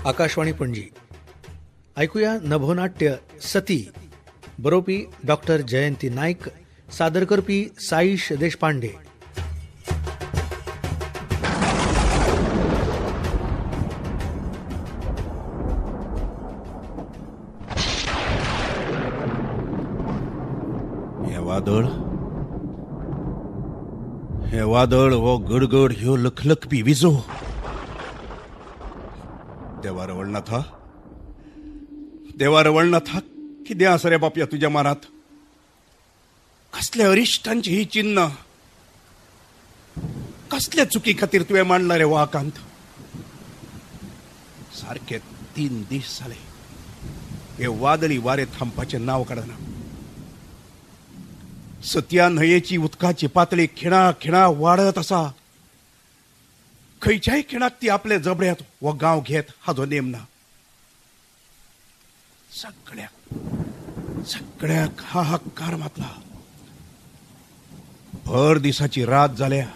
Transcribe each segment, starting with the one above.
आकाशवाणी पणजी. ऐकूया नभोनाट्य सती. बरोपी डॉक्टर जयंती नाईक, सादर करपी साईश देशपांडे. हे वादळ हो गडगड ह्यो लखलखपी विजो देवार वळनाथ हा कितें आसा रे बापया तुज्या मनात? कसल्या अरिश्टांची ही चिन्ह? कसल्या चुकी खातीर तुवें मांडला रे वाकांत? सारखे 3 दीस जाले हे वादळी वारे थांबपाचें नांव काडना. सत्या न्हंयेची उदकाची पातळी खिणा खिणा वाडत आसा. खंयच्याय खिणाक ती आपले जबड्यात हो गांव घेत हाजो नेम ना. सगळ्याक हाहाकार मातला. भर दिसाची रात जाल्या.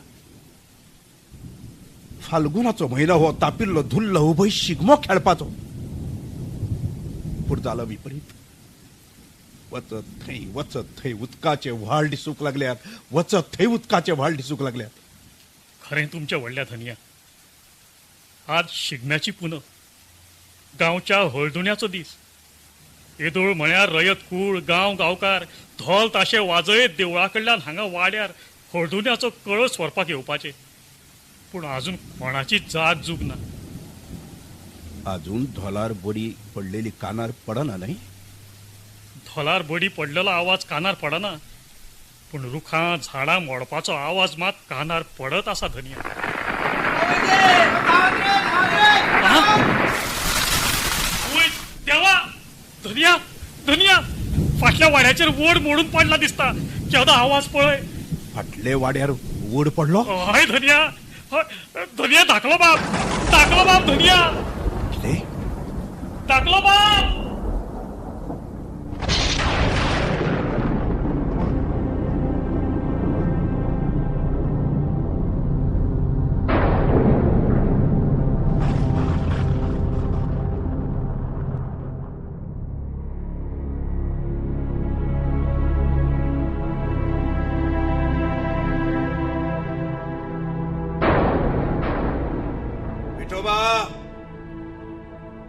फाल्गुनाचो म्हयनो हो तापिल्लो धुल्ल उभय शिगमो खेळपाचो. पूण जालो विपरीत. वचत थंय उदकाचे व्हाळ दिसूंक लागल्यात. खरें तुमच्या व्हडल्या धन्या. आज शिगम्याची पुनव, गांवच्या हळदुण्याचो दीस. येदोळ म्हळ्यार रयत कूळ, गांवकार धोल ताशे वाजयत देवळा कडल्यान हांगा वाड्यार हळदुण्याचो कळस व्हरपाक येवपाचे. पूण आजून कोणाची जाग जूग ना. अजून धोलार बडी पडलेली कानार पडना न्हय? धोलार बडी पडलेलो आवाज कानार पडना, पूण रुखां झाडां मोडपाचो आवाज मात कानार पडत आसा धन्या. देवा! धन्या फाटल्या वाड्याचेर वड मोडून पडला दिसता. केवदा आवाज पळय. फाटले वाड्यार वड पडलो? हय धन्या धाकलो बाप धन्या. धाकलो बाप!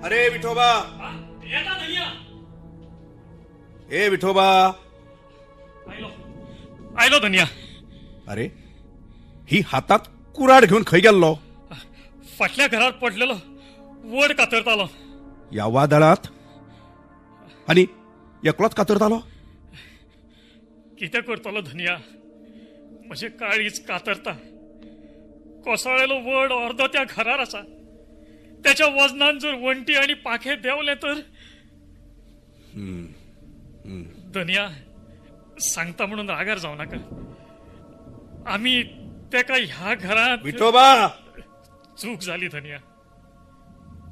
अरे विठोबा! ए विठोबा! आयलो धन्या. अरे ही हातात कुराड घेऊन खंय गेल्लो? फाटल्या घरात पडलेलो वड कातरतालो. या वादळात? आणि एकलोच कातरतालो? कितें करतलो धन्या? म्हजे काळीज कातरता. कोसळलेलो वड अर्दो त्या घरार आसा. त्याच्या वजनान जर वंटी आणि पाखे देवले तर? धन्या, सांगता म्हणून रागार जाऊ नका. आम्ही तेका ह्या घरात... विठोबा! चूक झाली धन्या,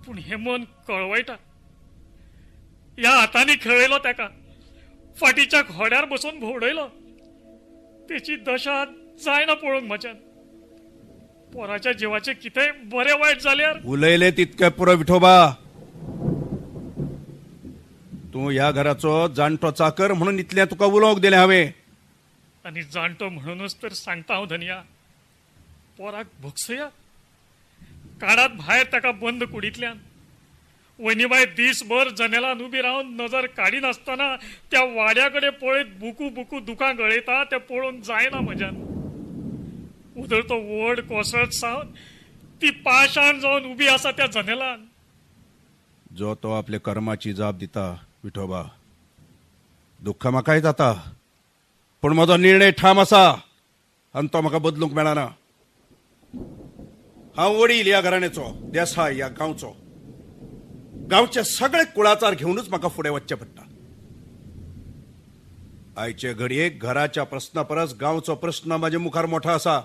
पूण हे मन कळवयता. ह्या हातांनी खेळयलो तेका, फाटीच्या घोड्यार बसून भोवडयलो. तेची दशा जायना पळोवंक म्हज्यान. पोराच्या जीवाचे कितें बरे वाईट जाल्यार? उलयले तितके पुरो विठोबा. तू या घराचो जाणटो चाकर म्हणून इतलें तुका उलोवंक दिलें हांवें. आणि जाणटो म्हणूनच तर सांगता हांव धन्या, पोराक भोगसया. काडात भायर ताका बंद कुडींतल्यान. वहिनीबाई दिसभर जनेलान उबी रावन नजर काडी नासतना त्या वाड्याकडे पळयत बुकू बुकू दुकां गळयता तें पळोवंक जायना म्हज्यान. उदळतो वड कोसळत सावन ती पाशाण जावन उबी आसा त्या जनेलान. जो तो आपले कर्माची जाप दिता विठोबा. दुःख म्हाकाय जाता, पूण म्हजो निर्णय ठाम आसा आनी तो म्हाका बदलूंक मेळना. हांव वडील ह्या घराण्याचो, देसाय ह्या गांवचो. गांवचे सगळे कुळाचार घेऊनच म्हाका फुडें वचचें पडटा. आयचे घडयेक घराच्या प्रस्ना परस गांवचो प्रस्न म्हाजे मुखार मोठो आसा.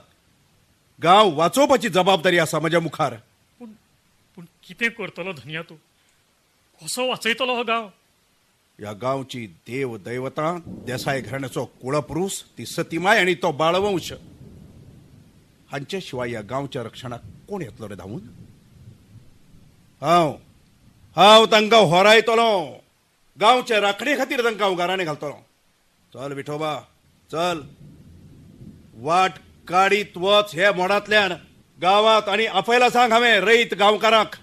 गांव वाचोवपाची जबाबदारी आसा म्हज्या मुखार. पूण कितें करतलो धन्या तूं? कसो वाचयतलो हो गांव? या गांवची देव दैवता देसाय घराण्याचो कुळपुरुष ती सतीमाय आणि तो बाळवंश हांचे शिवाय या गांवच्या रक्षणाक कोण येतलो रे धांवून? हांव हांव तांकां होरायतलो, गांवच्या राखणे खातीर तांकां हांव घरांनी घालतलो. चल विठोबा चल, वाट काडीत वच हे मोडांतल्यान गांवांत आनी आपयला सांग हांवें रयत गांवकारांक.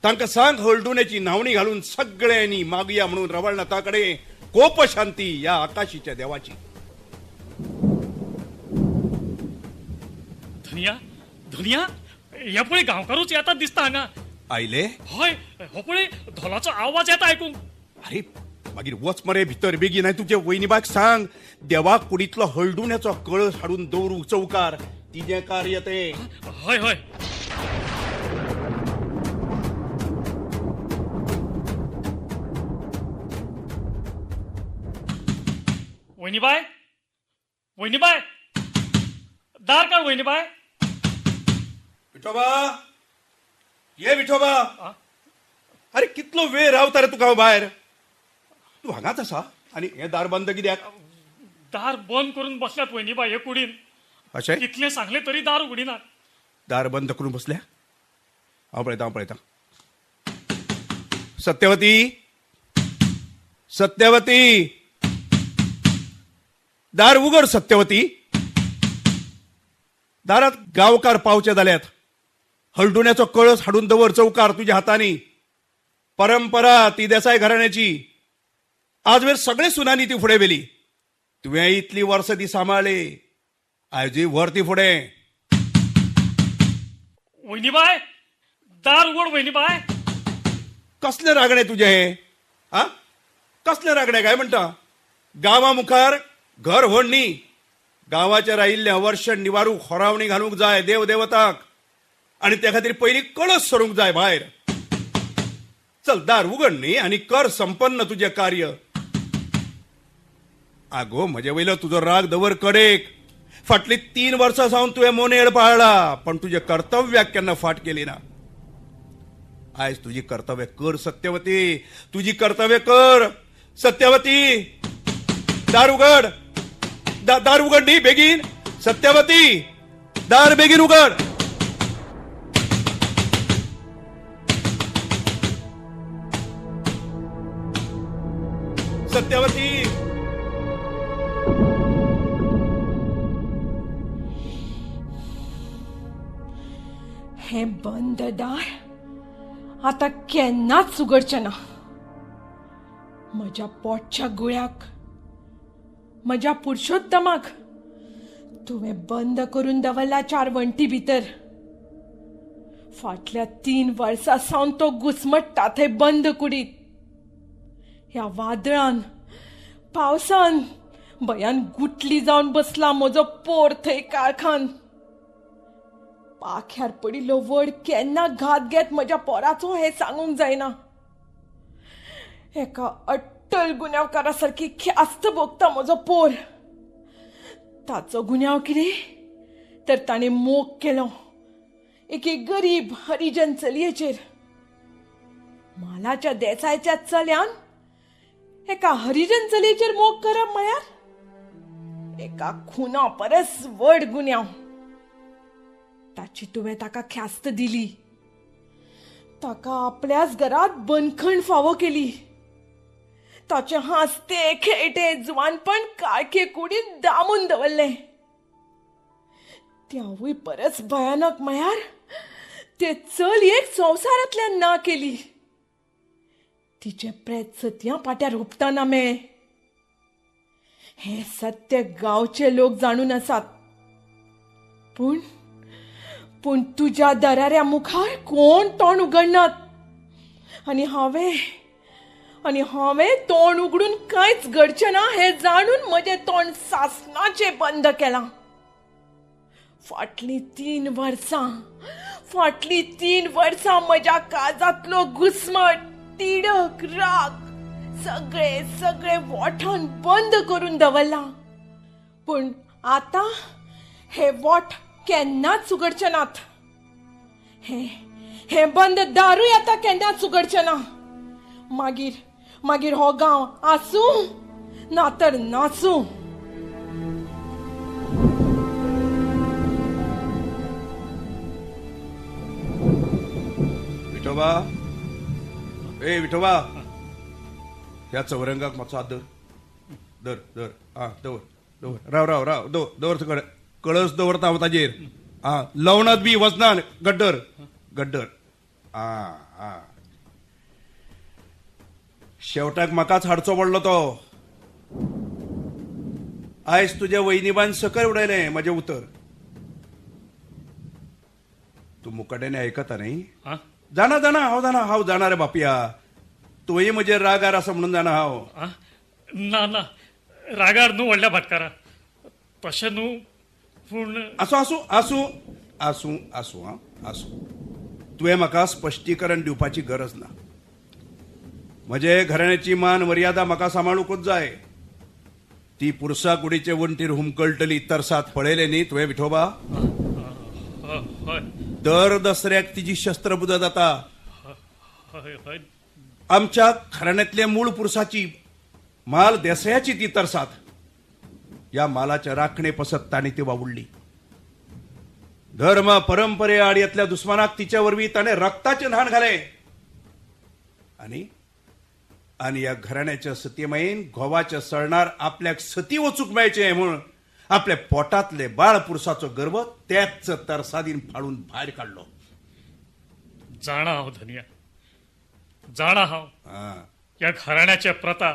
तांकां सांग हळडुण्याची न्हावणी घालून सगळ्यांनी मागुया म्हणून रवळनाथा कडेन कोप शांती या आकाशीच्या देवाची. धनिया धनिया ह्या पळय गांवकारूच येतात दिसता हांगा. आयले? हय हो पळय धोलाचो आवाज येता आयकूंक. अरे मागीर वच मरे भितर बेगीन. तुजे वयनीबाक सांग देवाक कुडीतलो हळडुण्याचो कळस हाडून दवरूंक चौकार. तिजें कार्य तें. हय हय. वहिनीबाय वहिनीबाय दार काढ वहिनीबाय. विठोबा ये विठोबा. अरे कितलो वेळ रावता रे तुका हांव भायर. तू हांगाच आसा आनी हें दार बंद कित्याक? दार बंद करून बसल्यात वहिनीबाय हे कुडीन. अशें कितले सांगले तरी दार उगडिनात. दार बंद करून बसल्या? हांव पळयता. सत्यवती सत्यवती दार उगड. सत्यवती दारात गांवकार पावचे जाल्यात. हळडुण्याचो कळस हाडून दवर चौकार तुझ्या हातांनी. परंपरा ती देसाय घराण्याची. आजवेर सगळे सुनांनी ती फुडें व्हेली. तुवें इतली वर्सां ती सांबाळ्ळी. आयजूय व्हर ती फुडें. वहिनीबाय दार उगड वहिनीबाय. कसले रागणे तुझे हे? आ कसले रागणे काय म्हणटा? गांवा मुखार घर व्हड न्ही. गांवाच्या रायिल्ल्या वर्ष निवारूक होरावणी घालूंक जाय देव देवताक. आनी त्या खातीर पयलीं कळस सोडूंक जाय भायर. चल दार उगड न्ही आनी कर संपन्न तुजें कार्य. आगो म्हजे वयलो तुजो राग दवर कडेक. फाटली 3 वर्सां सावन तुवें मोनेळ पाळला पण तुजे कर्तव्याक केन्ना फाट केली ना. आयज तुजी कर्तव्य कर सत्यवती. तुजी कर्तव्य कर सत्यवती. दार उगड. दार उगड न्ही बेगीन. सत्यवती दार बेगीन उगड. सत्यवती. हे बंद दार आता केन्नाच उगडचें ना. म्हज्या पोटच्या गुळ्याक, म्हज्या पुरुषोत्तमाक तुवें बंद करून दवरला 4 वण्टी भितर. फाटल्या 3 वर्सां सावन तो घुसमट्टा थंय बंद कुडीत. ह्या वादळान पावसान भयान गुटली जावन बसला म्हजो पोर थंय काळखान. पाख्यार पडिल्लो वड केन्ना घात घेत म्हज्या पोराचो हें सांगूंक जायना. एका अट्टल गुन्यांवकारा सारकी ख्यास्त भोगता म्हजो पोर. ताचो गुन्यांव कितें तर ताणें मोग केलो एके गरीब हरिजन चलयेचेर. मालाच्या देसायच्या चल्यान एका हरिजन चलयेचेर मोग करप म्हळ्यार एका खुना परस व्हड गुन्यांव. ताची तुवें ताका ख्यास्त दिली. ताका आपल्याच घरात बंदखण फावो केली. ताचे हांसते खेळटे जुवानपण काळखे कुडीत दामून दवरले. त्यावूय परस भयानक म्हळ्यार ते चलयेक संवसारांतल्यान ना केली. तिचे प्रेत सत्या पाट्यार हुपतना मेळ्ळें. हे सत्य गांवचे लोक जाणून आसात. पूण तुज्या दराऱ्या मुखार कोण तोंड उगडनात. आनी हांवें तोंड उगडून कांयच घडचें ना हें जाणून म्हजें तोंड सासणाचें बंद केलां. फाटलीं 3 वर्सां म्हज्या काळजांतलो घुस्मट, तिडक, राग सगळे वोठान बंद करून दवरला. पूण आतां हे वोठ केन्नाच उगडचे नात. हे बंद दारूय आतां केन्नाच उगडचे ना. मागीर हो गांव आसूं ना तर नासूं. विठोबा ए विठोबा ह्या चौरंगाक मातसो हात धर धर हा दवर दवर राव राव राव दवर कळस दवरता हांव ताजेर हा लवणात बी वजनान गड्डर गड्डर हा हा शेवटाक म्हाकाच हाडचो पडलो तो आयज तुझ्या वयनिबान सकयल उडयलें म्हजें उतर तू मुकाट्याने ऐकता नाही हा हांव जाणार रे बापया तोय म्हजे रागार असं म्हणून जाणा हांव हा? ना ना रागार न्हू व्हडल्या भाटकारा तशें न्हू पूण आसूं आसूं आसूं आसूं आसूं हा आसूं तुवें म्हाका स्पश्टीकरण दिवपाची गरज ना म्हजे घराण्याची मान मर्यादा म्हाका सांबाळूंकूच जाय ती पुरसा कुडीचे वण्टीर हुमकळटली तरसात पळयले न्ही तुवें विठोबा हय दर दसऱ्याक तिची शस्त्रपुजा जाता हय हय आमच्या घराण्यांतल्या मूळ पुरुषाची माल देसायाची ती तरसात या मालाच्या राखणे पसत ताणी ती वावुडली धर्म परंपरे आडयतल्या दुस्मानाक तिच्या वरवीं ताणे रक्ताचे न्हाण घाले आणि या घराण्याच्या सतीमायेन घोवाच्या सळणार आपल्याक सती वचूक मेळचे म्हूण आपल्या पोटातले बाळ पुरुषाचो गर्व त्याच तरसादीन फाडून भायर काढलो जाणा हांव धनिया जाणा हांव हा या घराण्याच्या प्रथा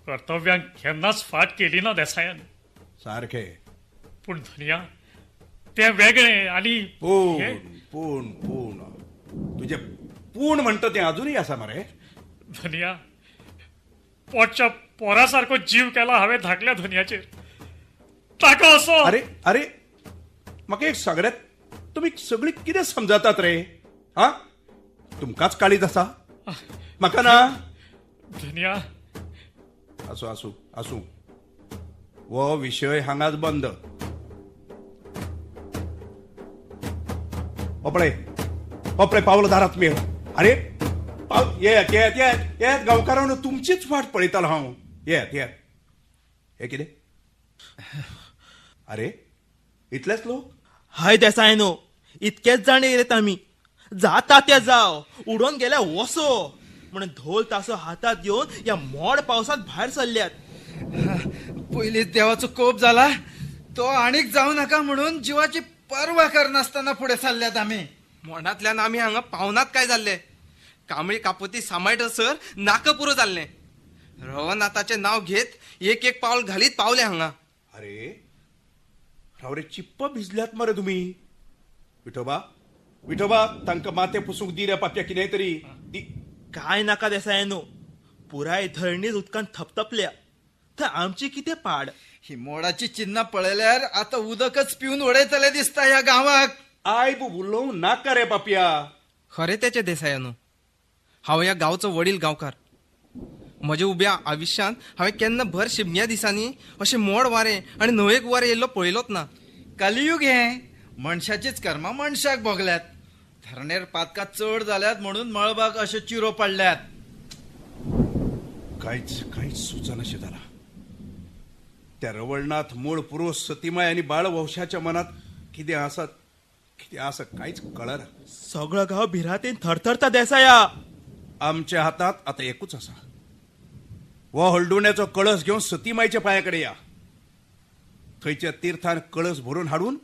कर्तव्यांक केन्नाच फाट केली ना देसायान सारखे पूण धनिया ते वेगळे आणि पूण हे- पूण पूण तुझे पूण म्हणतो ते अजूनही असा मरे धनिया पोटच्या पोरासारखो जीव केला हांवें धाकल्या धनियाचेर ताका असो अरे अरे म्हाका एक सगळ्यात तुम्ही सगळी कितें समजतात रे हा तुमकाच काळीज आसा म्हाका ना धनिया आसूं आसूं आसूं वो विशय हांगाच बंद ओपळे पावलं दारात मेळ अरे येत येत येत येत गांवकारांनो तुमचीच वाट पळयतालो हांव येत येत हे कितें अरे इतलेच लोक हाय देसायनो इतकेच जाण येत आमी जाता ते जाव उडोवन गेल्या वसो म्हणून ढोल तासो हातात घेवन या मोड पावसात भायर सरल्यात पयलींच देवाचो कोप जाला तो आनीक जावं नाका म्हणून जिवाची पर्वा करनासतना फुडें सरल्यात आमी मोंडांतल्यान आमी हांगा पावनात काय जाल्ले कांबळी कापोती सांबाळटसर नाका पुरो जाल्ले रवनाथाचें नांव घेत एक एक पावल घालीत पावले हांगा अरे रावरे चिप्प भिजल्यात मरे तुम्ही विठोबा विठोबा तांकां माथे पुसूंक दी रे पाप्या कितें तरी दी काय नाका देसायनो पुराय धरणीच उदकान थपथपल्या थंय आमची कितें पाड ही मोडाची चिन्नां पळयल्यार आतां उदकच पिवन उडयतले दिसता ह्या गांवाक आयब उलोवंक नाका रे पाप्या खरें तेचे देसायानो हांव ह्या गांवचो वडील गांवकार म्हज्या उब्या आयुश्यांत हांवें केन्ना भर शिगम्या दिसांनी अशें मोड वारें आनी न्हंयेक वारें येयल्लो पळयलोच ना कलियूग हें मनशाचीच कर्मां मनशाक भोगल्यात धरणेर पातकां चड जाल्यात म्हणून मळबाक अशे चिरो पडल्यात कांयच कांयच सुचनाशें जाला त्या रवळनाथ मूळ पुरुष सतीमाय आनी बाळ वंशाच्या मनात कितें आसा कांयच कळना सगळो गांव भिरांतेन थरथरता देसाया आमच्या हातात आता एकूच आसा वो हळडुण्याचो कळस घेवन सतीमाईच्या पांयाकडे या थंयच्या तीर्थान कळस भरून हाडून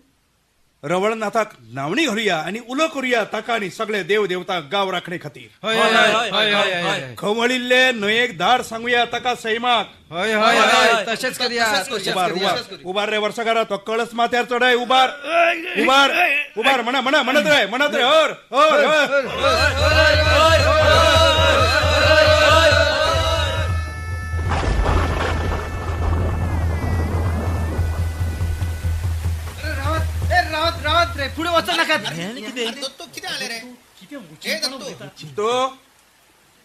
रवळनाथाक नावणी घालुया आनी उलो करुया ताका आनी सगळे देव देवता गांव राखणे खातीर हय हय हय हय हय खवळिल्ले न्हंयेक धार सांगुया ताका सैमाक हय हय हय तशेंच करया उबार रे वर्सकारा तो कळस माथ्यार चढय उबार म्हणत रे हर रावत रे पुढे वचू नका तो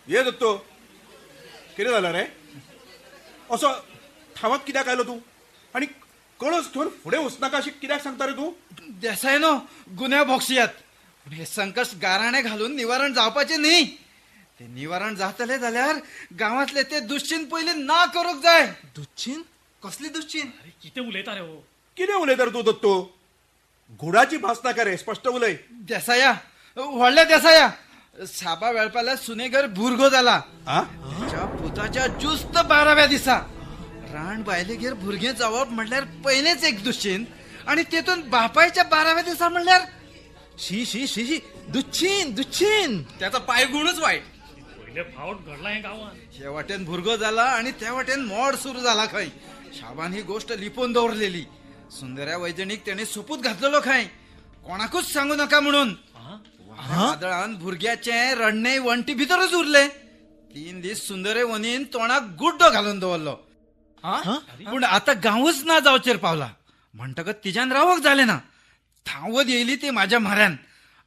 ये दत्तो कितें जालें रे असो थावात कित्याक आयलो तूं आनी कळस घेवन फुडें वचनाका अशें कित्याक सांगता रे तूं देसायनो गुन्या भोगशियात पूण हे संकट गाराणे घालून निवारण जावपाचें न्ही ते निवारण जातले जाल्यार गांवांतले ते दुश्चिन पयलीं ना करूंक जाय दुश्चीन कसली दुश्चीन अरे कितें उलयता रे हो कितें उलयता रे तूं दत्तो घोडाची भास नाका रे स्पश्ट उलय देसाया व्हडले देसाया साबा वेळपाला सुनेगर भुरगो झाला हा त्याच्या पुताच्या जुस्त 12व्या दिसा रान बायलेगेर भुरगे जावप म्हणल्यार पहिलेच एक दुश्चिन आणि तेतून बापायच्या 12व्या दिसा म्हणल्यार शी शी शी शी दुच्छीन दुच्छीन त्याचा पायगुणच वाईट. पहिले फावट घडला हे गावात. हे वाटेन भुरगो झाला आणि त्या वाटेन मोड सुरू झाला खंय. शाबान ही गोष्ट लिपोवन दवरलेली. सुंदर्या वैजणीक त्याने सोपूत घातलेलो खंय कोणाकूच सांगू नका म्हणून. वादळान भुरग्याचे रडणे वंटी भितरच उरले. 3 दीस सुंदरे वनीन तोंडाक गुड्डो घालून दवरलो. पण आता गावच ना जावचेर पावला म्हणटकच तिच्यान रावक झाले ना. धांवत येयली ती माझ्या म्हऱ्यान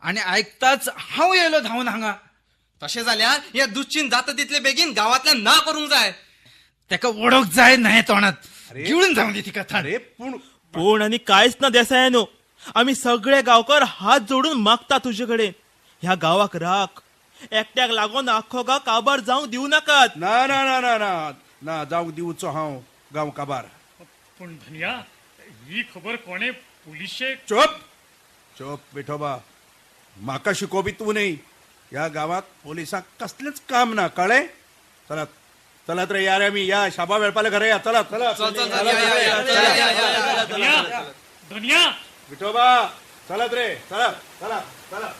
आणि ऐकताच हांव येयलो धांवन हांगा. तशें जाल्यार हे दुश्चिन जाता तितले बेगीन गावातल्यान ना करूंक जाय. तेका ओळख जाय न्हय तोंडात गिळून जावन दी तिका थंड. अरे पण पूण आनी कांयच ना देसायानो. आम्ही सगळे गांवकार हात जोडून मागता तुजे कडेन. ह्या गावाक राख. एकट्याक लागून आख्खो गांव काबार जावंक दिवं नाकात. ना ना ना ना ना ना जावंक दिवचो हांव गांव काबार. पण धनिया ही खबर कोणे पोलिशे चोप चोप विठोबा. म्हाका शिकोवपी तू नाही. या गावात पोलिसांक कसलेच काम ना कळ्ळे. चलात चलात रे यार आम्ही या शाबा वेळपाला घरा या. चला चला धनिया धनिया विठोबा चलात रे चला चला चला.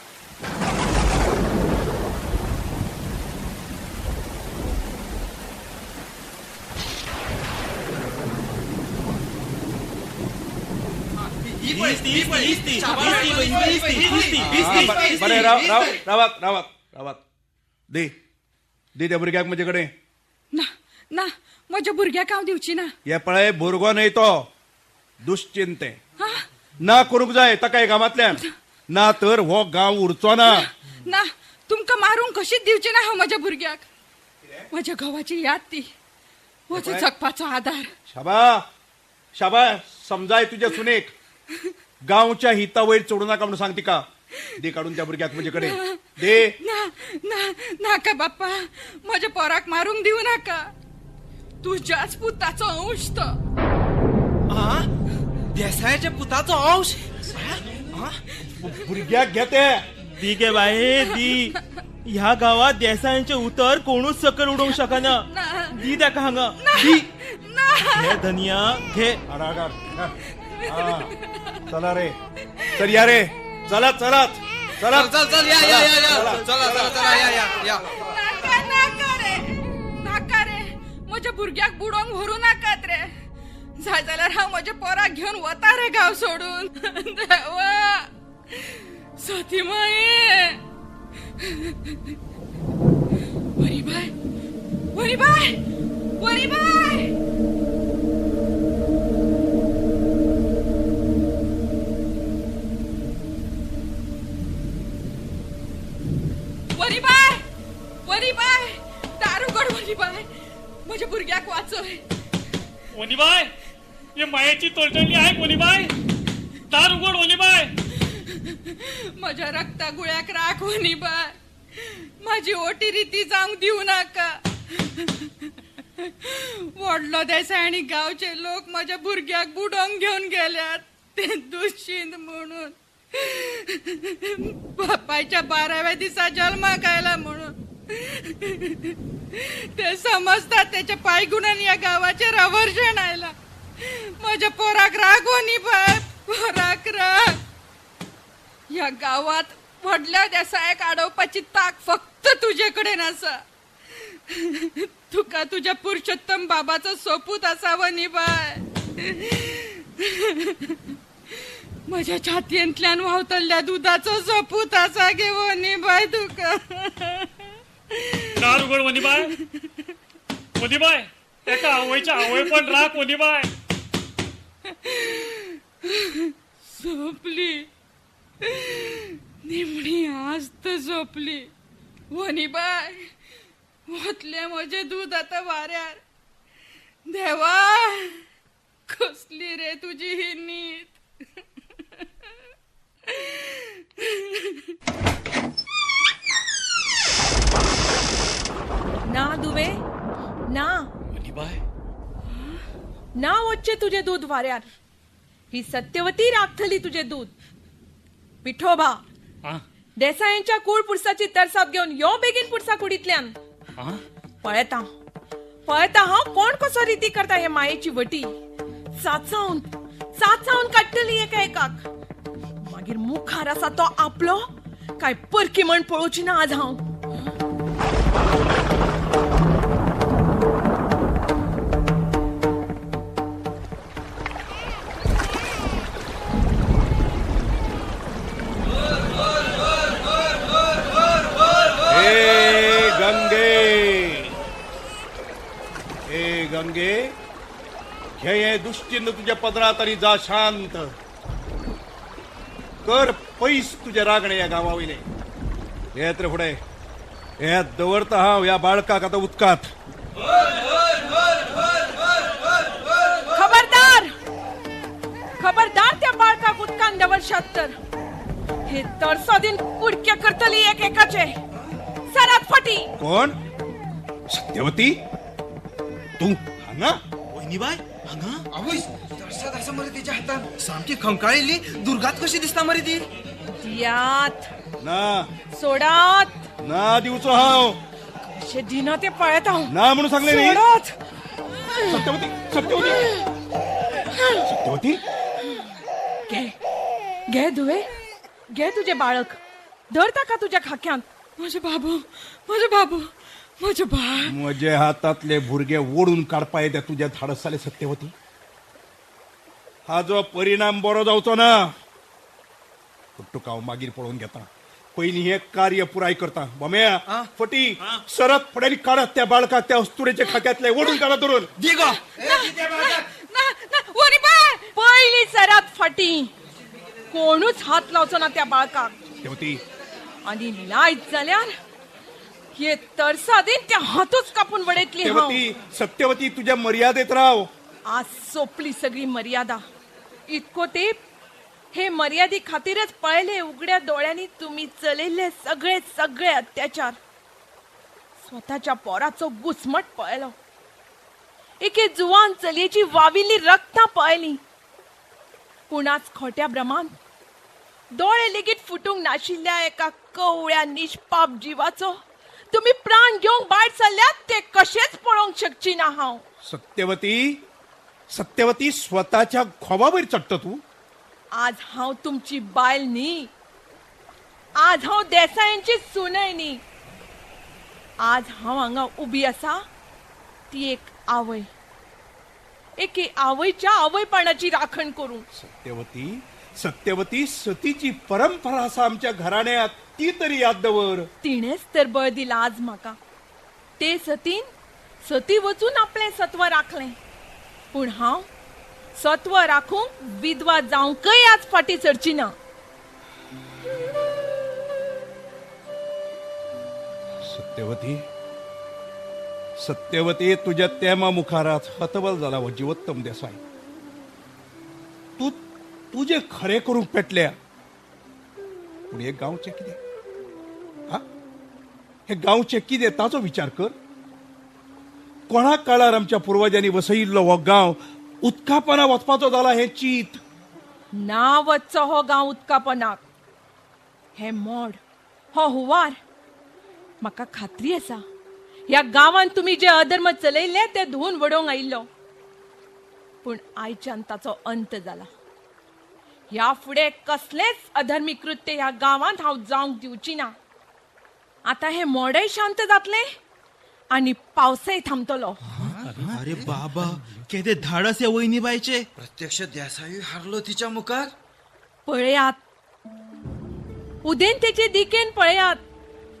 बरे रावात दे दे त्या भुरग्याक म्हजे कडेन. ना ना म्हज्या भुरग्याक हांव दिवची ना. हे पळय भुरगो न्हय तो दुश्चिंते. ना करूंक जाय ताका गांवांतल्यान ना तर हो गांव उरचो ना. ना तुमकां मारूंक कशीच दिवची ना हांव म्हज्या भुरग्याक. म्हज्या घोवाची याद ती म्हजो जगपाचो आधार. शाबा शाबा समजाय तुझ्या सुनेक. गावच्या हिता वयर चढू नका म्हणून सांग तिका. दे काढून त्या भुरग्याक म्हजे कडेन दे. ना ना नाका बाप्पा म्हज्या पोराक मारूंक दिवं नाका. तुज्याच पुताचो अंश तो. देसायाच्या पुताचो अंश. भुरग्याक घेते दी गे बाये दी. ह्या गावात देसायांचे उतर कोणूच सकल उडोवंक शकना. दी ताका हांगा दी. घे धनिया घे. चला रे चल या रे चला चला चला चल चल या या या या चला चला चला या या या. नाका रे नाका रे म्हज्या भुरग्याक बुडोवंक व्हरू नाकात रे. जाय जाल्यार हांव म्हज्या पोराक घेवन वता रे गांव सोडून. देवा सती माये. वरीबाय वरीबाय वरीबाय. वरीबाय वरीबाय दार उघड वरीबाय. म्हज्या भुरग्याक वाचय. वनिबाय हे मायेची तोडजणी आहे वनिबाय. दार उघड वनिबाय. म्हज्या रक्ता गुळ्याक राख वनीबाय. माझी ओटी रीती जावंक दिवं नाका. व्हडलो देसाय आनी गांवचे लोक म्हज्या भुरग्याक बुडोवंक घेवन गेल्यात ते दुश्चिंत म्हणून. बापायच्या 12व्या दिसा जल्माक आयला म्हणून ते समजतात त्याच्या पायगुणान या गावाचेर अवर्षण आयला. म्हज्या पोराक राग वनीबाय पोराक राग. या गावात व्हडल्या देसायाक आडोवपाची ताक फक्त तुजे कडेन आसा. तुका तुझ्या पुरुषोत्तम बाबाचो सोपूत आसा वनीबाय. म्हज्या छातयेंतल्यान व्हांवतल्ल्या दुधाचो सोपूत आसा गे वनीबाय तुका. दार उघड वनिबाय. वनिबाय एका आवयच्या आवय पण राख वनिबाय. झोपली निमणी आस्त झोपली वनीबाय. वतले म्हजे दूध आता वाऱ्यार. देवा कसली रे तुझी ही नीत. ना दुवे ना वनिबाय ना वच्चे तुझे दूध वाऱ्यार. ही सत्यवती राखतली तुझे दूध. विठोबा हा देसायांच्या कूड पुरसाची तरसाद घेऊन यो बेगीन पुरसा कुडीतल्यान आ? पळयता हांव कोण कसो रीती करता हे मायेची वटी चाचावन काडटली एका एकाक मागीर मुखार आसा तो आपलो काय परकी म्हण पळोवची ना आज हांव गंगे घे हे दुश्चिन्ह तुझ्या पदरात आणि जा शांत कर पैस तुझे रागणे या गावाविले हे तर पुढे हे दवरता हाव या बाळकाक आता उदकात खबरदार त्या बाळकाक उदकान दवरशात तर हे तरसादीन कुडक्या करतली एक एकाचे सरात फाटी कोण सत्यवती तू हांगा वहिनीबाई हांगा आवय तरसाद असं मरे तिच्या हातात सामकी खंकाळिल्ली दुर्गात कशी दिसता मरे ती दियात ना सोडात ना दिवचो हाव अशे दिना ते पळयत हांव ना म्हणून सांगले मी सोडात सत्यवती सत्यवती सत्यवती घे दुवे घे तुझे बाळक धरता का तुझ्या खाक्यांत माझे बाबू माझे बाळ माझे हातातले भुरगे ओढून काढपा येते तुझ्या धाडसाले सत्यवती हा जो परिणाम बरो जावचो ना तुका हांव मागीर पळोवन घेता पहिली हे कार्य पुराय करता बम्या फटी सरत फड्यानी काढत त्या बाळकाक त्या अस्तुरेच्या खाक्यातले ओढून काढा धरून दिगो पहिली सरात फाटी कोणूच हात लावचो ना त्या बाळकाक सत्यवती आणि लायत जाल्यार हे तरसादीन त्या हातूच कापून वडयतली हांव सत्यवती सत्यवती तुझ्या मर्यादेत राव आज सोपली सगळी मर्यादा इतको तेप हे मर्यादी खातीरच पळयले उघड्या डोळ्यांनी तुम्ही चलयले सगळे अत्याचार स्वतःच्या पोराचो घुसमट पळयलो एके जुवान चलयेची वाविल्ली रक्तां पळयली पूण आज खोट्या भ्रमान डोळे लेगीत फुटूंक नाशिल्ल्या एका कवळ्या निष्पाप जीवाचो तुम्ही प्राण घेवंक भायर सरल्यात ते कशेच पळोवंक शकची ना हांव सत्यवती स्वतःच्या खोबावयर चडटा तू आज हांव तुमची बायल न्ही आज हांव देसायांची सुनय न्ही आज हांव हांगा उबी आसा ती एक आवय एके आवयच्या आवयपणाची राखण करूं सत्यवती सतीची परंपरा आसा आमच्या घराण्यात ती तरी याद दवर तिणेच तर बळ दिला आज म्हाका ते सतीन सती वचून आपले सत्व राखले पूण हांव सत्व राखूंक विधवा जावंकय आज फाटी सरची ना सत्यवती तुझ्या तेमा मुखारात हतबल झाला व जीवोत्तम देसाई तू तुझे खरे करूंक पेटल्या पूण हे गांवचे कितें हे गांवचे कितें ताचो विचार कर कोणा काळार आमच्या पुर्वजांनी वसयिल्लो हो गांव उदकापना वचपाचो जाला हे चीत ना वचचो हो गांव उदकापनाक हे मोड हो हुवार म्हाका खात्री आसा ह्या गांवांत तुम्ही जे अधर्म चलयले ते धुवन वडोवंक आयिल्लो पूण आयच्यान ताचो अंत जाला ह्या फुडें कसलेच अधर्मी कृत्य ह्या गांवांत हांव जावंक दिवची ना आता हे मोडय शांत जातले आणि पावसय थांबतलो अरे बाबा केदे धाडस या वहिनीबाईचे प्रत्यक्ष देसाई हारलो तिच्या मुखार पळयात उदेन तेचे दिकेन पळयात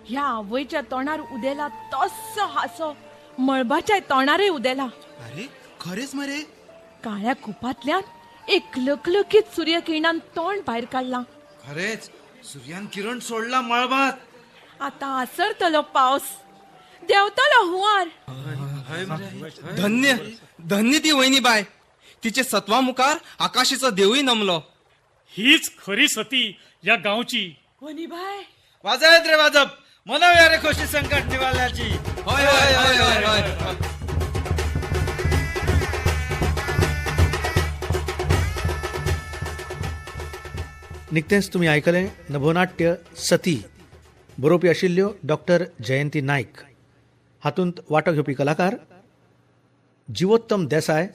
ह्या आवयच्या तोंडार उदेला तस्सो हासो मळबाच्या तोंडारय उदेला अरे खरेच मरे काळ्या कुपांतल्यान एक लकलकीत सूर्यकिरणान तोंड भायर काढला खरेच सूर्यान किरण सोडला मळबात आता आसरतलो पावस देंवतलो हुंवार धन्य धन्य ती वहिनीबाई तिचे सत्वा मुखार आकाशीचो देवूय नमलो हीच खरी सती या गावची वनीबाई वाजत रे वाजप मनवया रे खोशी संकट निवाल्याची होय होय होय होय होय निकतेच तुम्ही आयकले नभोनाट्य सती बरोवपी आशिल्ल्यो डॉक्टर जयंती नायक. हातूंत वांटो घेवपी कलाकार जिवोत्तम देसाय,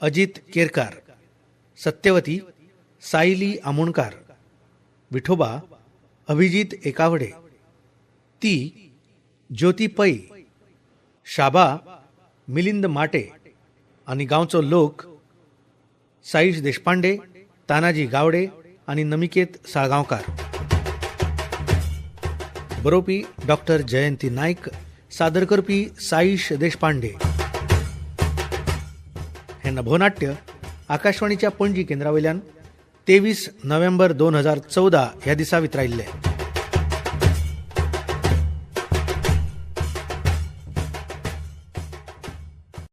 अजित केरकार, सत्यवती सायली आमोणकार, विठोबा अभिजीत एकावडे, ती ज्योती पै, शाबा मिलिंद माटे आनी गांवचो लोक साईश देशपांडे, तानाजी गावडे आनी नमिकेत साळगांवकार. बरोवपी डॉक्टर जयंती नायक, सादर करपी साईश देशपांडे. हे नभोनाट्य आकाशवाणीच्या पणजी केंद्रावयल्यान 23 नोव्हेंबर 2014 ह्या दिसा वितरायिल्ले.